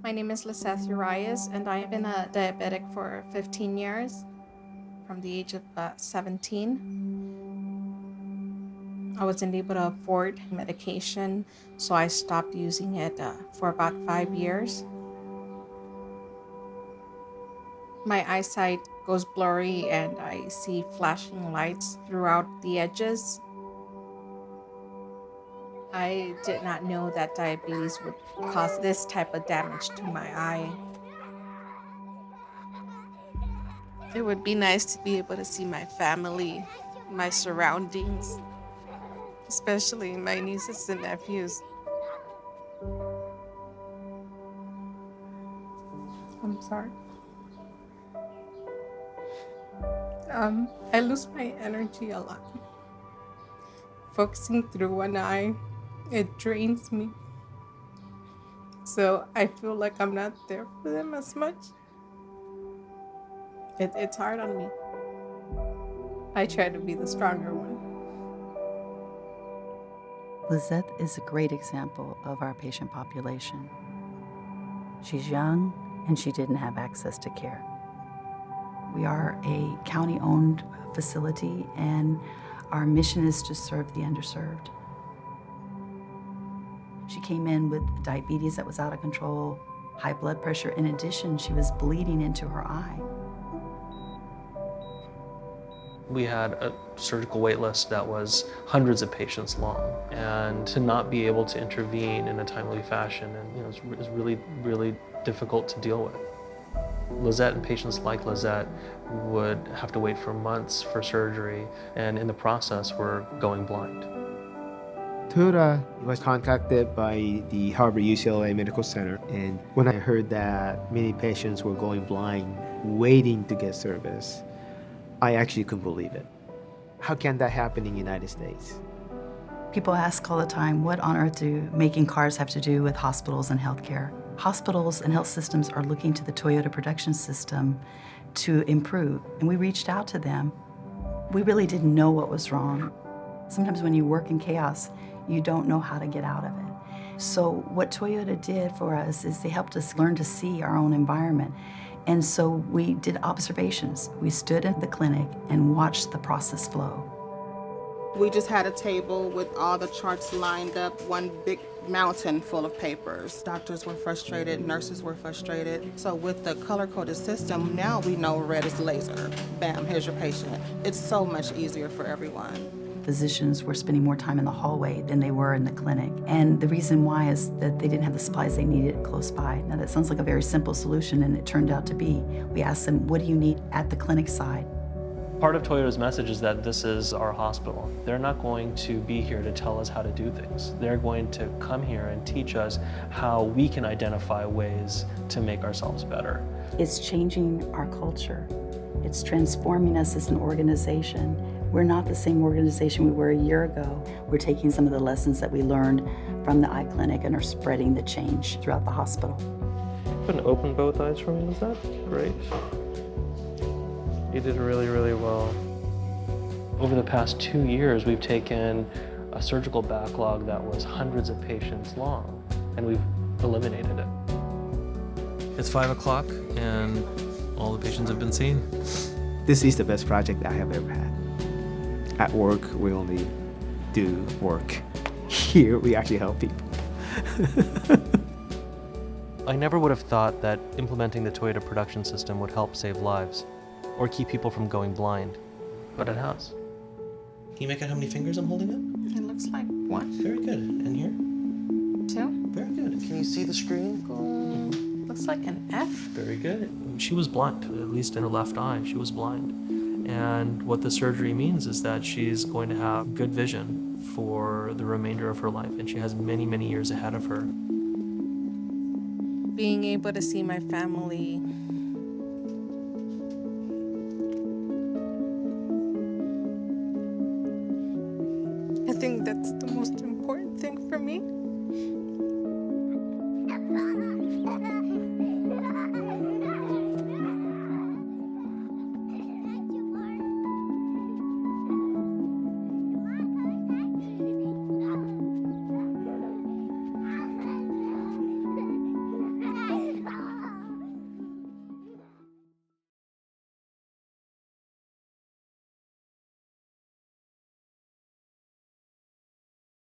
My name is Liseth Urias, and I've been a diabetic for 15 years, from the age of 17. I wasn't able to afford medication, so I stopped using it for about 5 years. My eyesight goes blurry and I see flashing lights throughout the edges. I did not know that diabetes would cause this type of damage to my eye. It would be nice to be able to see my family, my surroundings, especially my nieces and nephews. I'm sorry. I lose my energy a lot. Focusing through one eye, it drains me. So I feel like I'm not there for them as much. It's hard on me. I try to be the stronger one. Liseth is a great example of our patient population. She's young and she didn't have access to care. We are a county-owned facility and our mission is to serve the underserved. She came in with diabetes that was out of control, high blood pressure. In addition, she was bleeding into her eye. We had a surgical wait list that was hundreds of patients long, and to not be able to intervene in a timely fashion is really, really difficult to deal with. Liseth and patients like Liseth would have to wait for months for surgery, and in the process were going blind. Toyota was contacted by the Harbor-UCLA Medical Center, and when I heard that many patients were going blind waiting to get service, I actually couldn't believe it. How can that happen in the United States? People ask all the time, what on earth do making cars have to do with hospitals and healthcare? Hospitals and health systems are looking to the Toyota production system to improve, and we reached out to them. We really didn't know what was wrong. Sometimes when you work in chaos, you don't know how to get out of it. So what Toyota did for us is they helped us learn to see our own environment. And so we did observations. We stood in the clinic and watched the process flow. We just had a table with all the charts lined up, one big mountain full of papers. Doctors were frustrated, nurses were frustrated. So with the color-coded system, now we know red is laser. Bam, here's your patient. It's so much easier for everyone. Physicians were spending more time in the hallway than they were in the clinic. And the reason why is that they didn't have the supplies they needed close by. Now that sounds like a very simple solution, and it turned out to be. We asked them, what do you need at the clinic side? Part of Toyota's message is that this is our hospital. They're not going to be here to tell us how to do things. They're going to come here and teach us how we can identify ways to make ourselves better. It's changing our culture. It's transforming us as an organization. We're not the same organization we were a year ago. We're taking some of the lessons that we learned from the eye clinic and are spreading the change throughout the hospital. Go ahead and open both eyes for me, is that great? You did really, really well. Over the past 2 years, we've taken a surgical backlog that was hundreds of patients long, and we've eliminated it. It's 5 o'clock, and all the patients have been seen. This is the best project I have ever had. At work, we only do work. Here, we actually help people. I never would have thought that implementing the Toyota production system would help save lives or keep people from going blind, but it has. Can you make out how many fingers I'm holding up? It looks like one, Very good. And here? 2. Very good. Can you see the screen? Looks like an F. Very good. She was blind, at least in her left eye, she was blind. And what the surgery means is that she's going to have good vision for the remainder of her life, and she has many, many years ahead of her. Being able to see my family